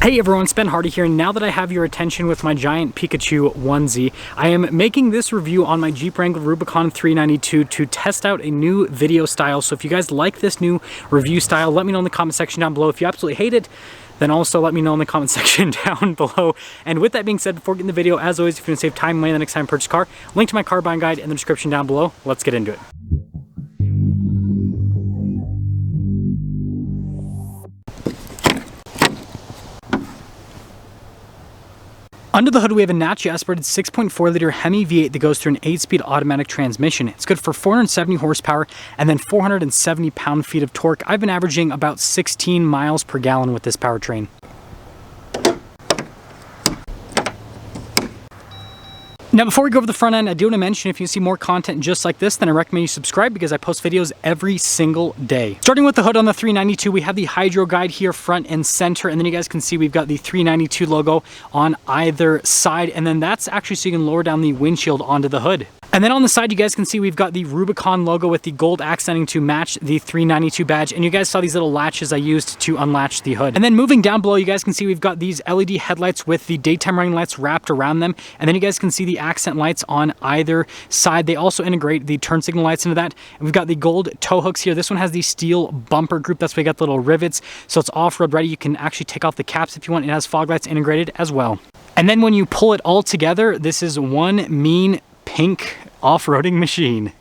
Hey everyone, it's Ben Hardy here, and now that I have your attention with my giant Pikachu onesie, I am making this review on my Jeep Wrangler Rubicon 392 to test out a new video style. So if you guys like this new review style, let me know in the comment section down below. If you absolutely hate it, then also let me know in the comment section down below. And with that being said, before getting the video, as always, if you want to save time and money the next time you purchase a car, link to my car buying guide in the description down below. Let's get into it. Under the hood, we have a naturally aspirated 6.4 liter Hemi V8 that goes through an 8-speed automatic transmission. It's good for 470 horsepower and then 470 pound-feet of torque. I've been averaging about 16 miles per gallon with this powertrain. Now, before we go over the front end, I do want to mention if you see more content just like this, then I recommend you subscribe because I post videos every single day. Starting with the hood on the 392, we have the hydro guide here front and center, and then you guys can see we've got the 392 logo on either side, and then that's actually so you can lower down the windshield onto the hood. And then on the side, you guys can see we've got the Rubicon logo with the gold accenting to match the 392 badge. And you guys saw these little latches I used to unlatch the hood. And then moving down below, you guys can see we've got these LED headlights with the daytime running lights wrapped around them. And then you guys can see the accent lights on either side. They also integrate the turn signal lights into that. And we've got the gold tow hooks here. This one has the steel bumper group. That's why you got the little rivets. So it's off-road ready. You can actually take off the caps if you want. It has fog lights integrated as well. And then when you pull it all together, this is one mean pink off-roading machine.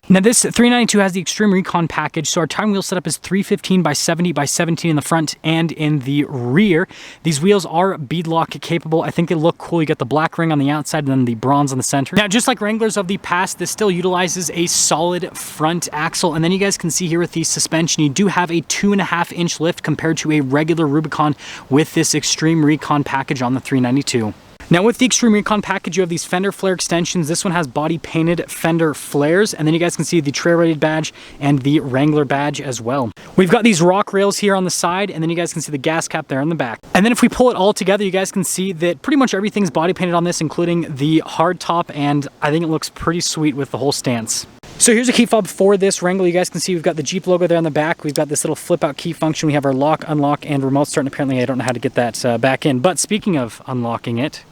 Now this 392 has the Xtreme Recon package, so our tire wheel setup is 315 by 70 by 17 in the front and in the rear. These wheels are beadlock capable. I think they look cool. You got the black ring on the outside and then the bronze on the center. Now, just like Wranglers of the past, this still utilizes a solid front axle, and then you guys can see here with the suspension, you do have a 2.5-inch lift compared to a regular Rubicon with this Xtreme Recon package on the 392. Now with the Xtreme Recon package, you have these fender flare extensions. This one has body painted fender flares, and then you guys can see the trail rated badge and the Wrangler badge as well. We've got these rock rails here on the side, and then you guys can see the gas cap there in the back. And then if we pull it all together, you guys can see that pretty much everything's body painted on this, including the hard top, and I think it looks pretty sweet with the whole stance. So here's a key fob for this Wrangler. You guys can see we've got the Jeep logo there on the back. We've got this little flip out key function. We have our lock, unlock, and remote start, and apparently I don't know how to get that back in. But speaking of unlocking it,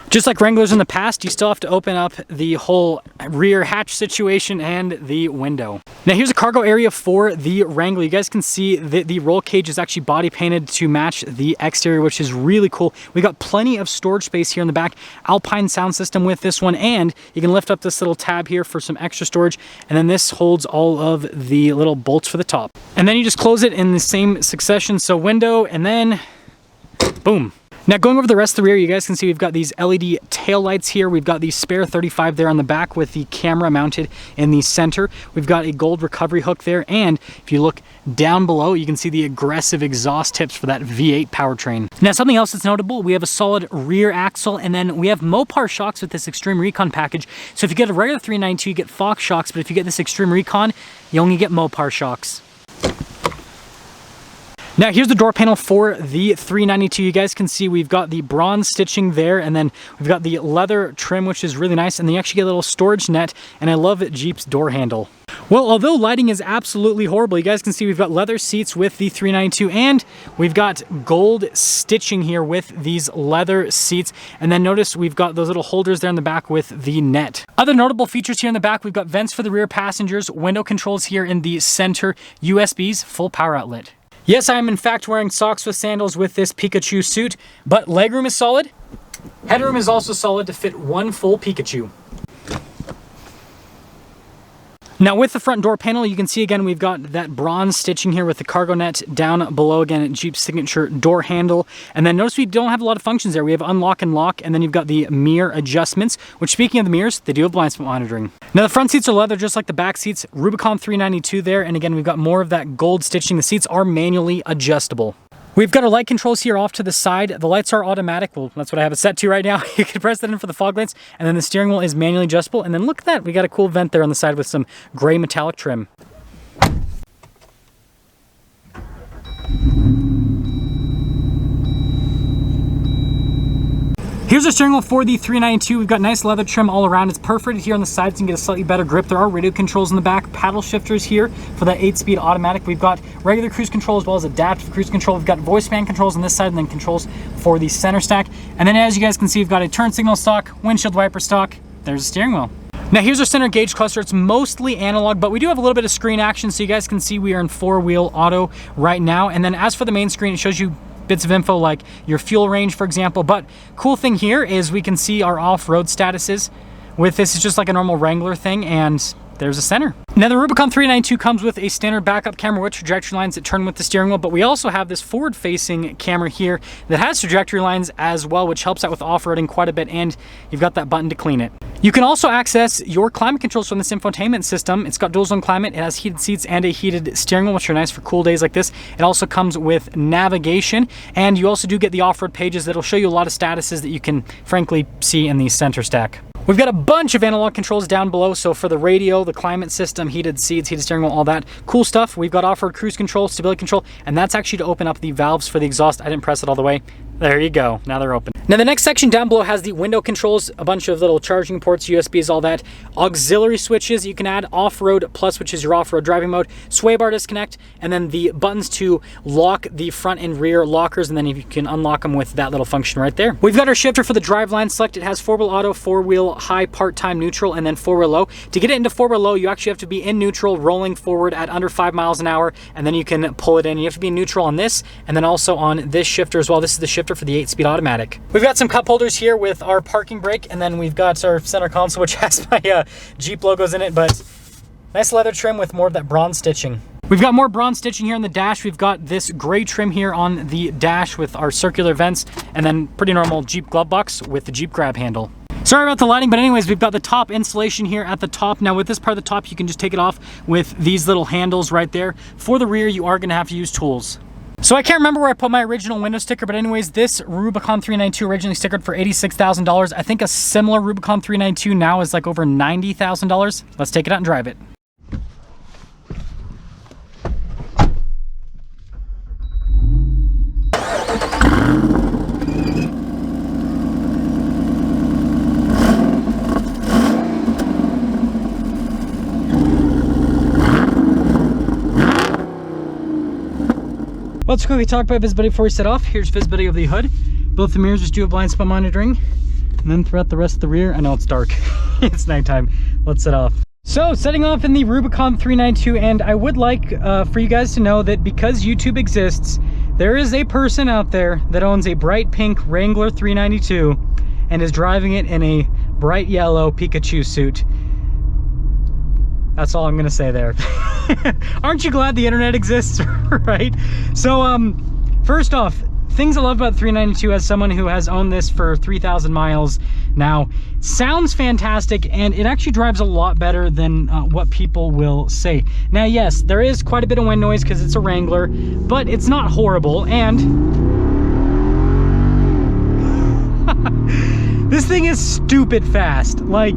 just like Wranglers in the past, you still have to open up the whole rear hatch situation and the window. Now here's a cargo area for the Wrangler. You guys can see that the roll cage is actually body painted to match the exterior, which is really cool. We got plenty of storage space here in the back. Alpine sound system with this one, and you can lift up this little tab here for some extra storage, and then this holds all of the little bolts for the top. And then you just close it in the same succession, so window, and then boom. Now going over the rest of the rear, you guys can see we've got these LED tail lights here. We've got the spare 35 there on the back with the camera mounted in the center. We've got a gold recovery hook there, and if you look down below, you can see the aggressive exhaust tips for that V8 powertrain. Now something else that's notable, we have a solid rear axle, and then we have Mopar shocks with this Xtreme Recon package. So if you get a regular 392, you get Fox shocks, but if you get this Xtreme Recon, you only get Mopar shocks. Now here's the door panel for the 392. You guys can see we've got the bronze stitching there, and then we've got the leather trim, which is really nice, and then you actually get a little storage net, and I love Jeep's door handle. Well, although lighting is absolutely horrible, you guys can see we've got leather seats with the 392, and we've got gold stitching here with these leather seats, and then notice we've got those little holders there in the back with the net. Other notable features here in the back, we've got vents for the rear passengers, window controls here in the center, USBs, full power outlet. Yes, I am in fact wearing socks with sandals with this Pikachu suit, but legroom is solid. Headroom is also solid to fit one full Pikachu. Now with the front door panel, you can see again we've got that bronze stitching here with the cargo net down below, again Jeep's signature door handle. And then notice we don't have a lot of functions there. We have unlock and lock, and then you've got the mirror adjustments, which speaking of the mirrors, they do have blind spot monitoring. Now the front seats are leather just like the back seats. Rubicon 392 there, and again we've got more of that gold stitching. The seats are manually adjustable. We've got our light controls here off to the side. The lights are automatic. Well, that's what I have it set to right now. You can press that in for the fog lights, and then the steering wheel is manually adjustable. And then look at that, we got a cool vent there on the side with some gray metallic trim. Here's our steering wheel for the 392. We've got nice leather trim all around. It's perforated here on the sides and get a slightly better grip. There are radio controls in the back, paddle shifters here for that 8-speed automatic. We've got regular cruise control as well as adaptive cruise control. We've got voice command controls on this side and then controls for the center stack. And then as you guys can see, we've got a turn signal stock, windshield wiper stock. There's the steering wheel. Now here's our center gauge cluster. It's mostly analog, but we do have a little bit of screen action, so you guys can see we are in 4-wheel auto right now. And then as for the main screen, it shows you bits of info like your fuel range, for example. But cool thing here is we can see our off-road statuses. With this, it's just like a normal Wrangler thing, and there's a center. Now the Rubicon 392 comes with a standard backup camera with trajectory lines that turn with the steering wheel, but we also have this forward-facing camera here that has trajectory lines as well, which helps out with off-roading quite a bit, and you've got that button to clean it. You can also access your climate controls from this infotainment system. It's got dual zone climate, it has heated seats and a heated steering wheel, which are nice for cool days like this. It also comes with navigation, and you also do get the off-road pages that'll show you a lot of statuses that you can frankly see in the center stack. We've got a bunch of analog controls down below, so for the radio, the climate system, heated seats, heated steering wheel, all that cool stuff. We've got off-road cruise control, stability control, and that's actually to open up the valves for the exhaust. I didn't press it all the way. There you go, now they're open. Now the next section down below has the window controls, a bunch of little charging ports, USBs, all that. Auxiliary switches you can add, off-road plus, which is your off-road driving mode, sway bar disconnect, and then the buttons to lock the front and rear lockers, and then you can unlock them with that little function right there. We've got our shifter for the driveline select. It has 4-wheel auto, 4-wheel high, part-time neutral, and then 4-wheel low. To get it into 4-wheel low, you actually have to be in neutral, rolling forward at under 5 miles an hour, and then you can pull it in. You have to be in neutral on this, and then also on this shifter as well. This is the shifter for the 8-speed automatic. We've got some cup holders here with our parking brake, and then we've got our center console, which has my Jeep logos in it, but nice leather trim with more of that bronze stitching. We've got more bronze stitching here in the dash. We've got this gray trim here on the dash with our circular vents, and then pretty normal Jeep glove box with the Jeep grab handle. Sorry about the lighting, but anyways, we've got the top insulation here at the top. Now with this part of the top, you can just take it off with these little handles right there. For the rear, you are gonna have to use tools. So I can't remember where I put my original window sticker, but anyways, this Rubicon 392 originally stickered for $86,000. I think a similar Rubicon 392 now is like over $90,000. Let's take it out and drive it. Let's quickly talk about visibility before we set off. Here's visibility of the hood. Both the mirrors just do a blind spot monitoring. And then throughout the rest of the rear, I know it's dark. It's nighttime. Let's set off. So setting off in the Rubicon 392, and I would like for you guys to know that because YouTube exists, there is a person out there that owns a bright pink Wrangler 392 and is driving it in a bright yellow Pikachu suit. That's all I'm gonna say there. Aren't you glad the internet exists, right? So first off, things I love about 392 as someone who has owned this for 3,000 miles now, sounds fantastic, and it actually drives a lot better than what people will say. Now yes, there is quite a bit of wind noise because it's a Wrangler, but it's not horrible. And this thing is stupid fast. Like,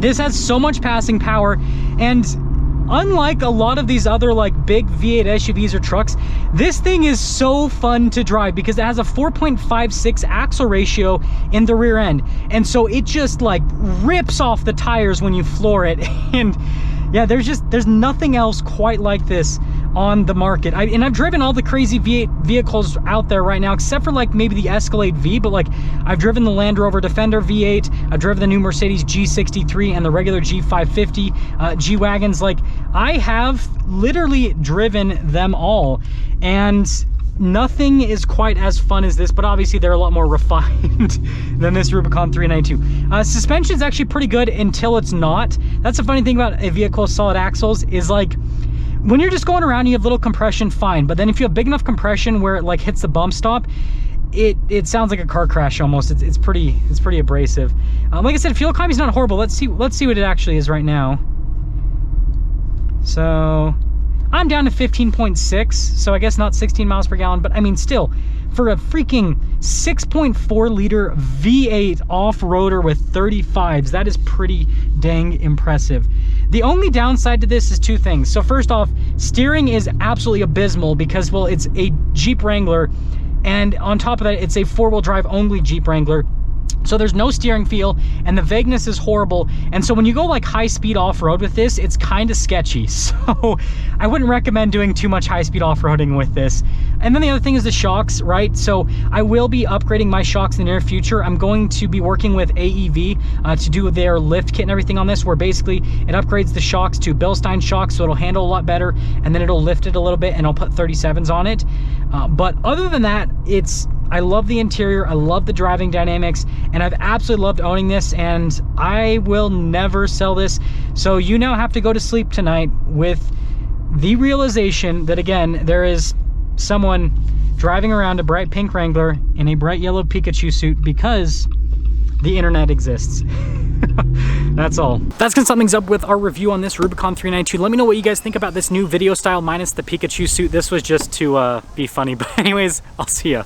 this has so much passing power, and unlike a lot of these other like big V8 SUVs or trucks, this thing is so fun to drive because it has a 4.56 axle ratio in the rear end, and so it just like rips off the tires when you floor it. And yeah, there's nothing else quite like this on the market. I've driven all the crazy V8 vehicles out there right now, except for like maybe the Escalade V, but like I've driven the Land Rover Defender V8, I've driven the new Mercedes G63 and the regular G550 G-Wagons. Like, I have literally driven them all, and nothing is quite as fun as this, but obviously they're a lot more refined than this Rubicon 392. Suspension's actually pretty good until it's not. That's the funny thing about a vehicle with solid axles, is like, when you're just going around, you have little compression, fine. But then if you have big enough compression where it like hits the bump stop, it sounds like a car crash almost. It's pretty abrasive. Like I said, fuel economy is not horrible. Let's see what it actually is right now. So I'm down to 15.6, so I guess not 16 miles per gallon, but I mean, still, for a freaking 6.4 liter V8 off-roader with 35s, that is pretty dang impressive. The only downside to this is two things. So first off, steering is absolutely abysmal because, well, it's a Jeep Wrangler. And on top of that, it's a 4-wheel drive only Jeep Wrangler. So there's no steering feel, and the vagueness is horrible. And so when you go like high speed off-road with this, it's kind of sketchy. So I wouldn't recommend doing too much high speed off-roading with this. And then the other thing is the shocks, right? So I will be upgrading my shocks in the near future. I'm going to be working with AEV to do their lift kit and everything on this, where basically it upgrades the shocks to Bilstein shocks, so it'll handle a lot better, and then it'll lift it a little bit, and I'll put 37s on it. But other than that, I love the interior, I love the driving dynamics, and I've absolutely loved owning this, and I will never sell this. So you now have to go to sleep tonight with the realization that, again, there is someone driving around a bright pink Wrangler in a bright yellow Pikachu suit because the internet exists. That's all. That's gonna sum things up with our review on this Rubicon 392. Let me know what you guys think about this new video style minus the Pikachu suit. This was just to be funny, but anyways, I'll see ya.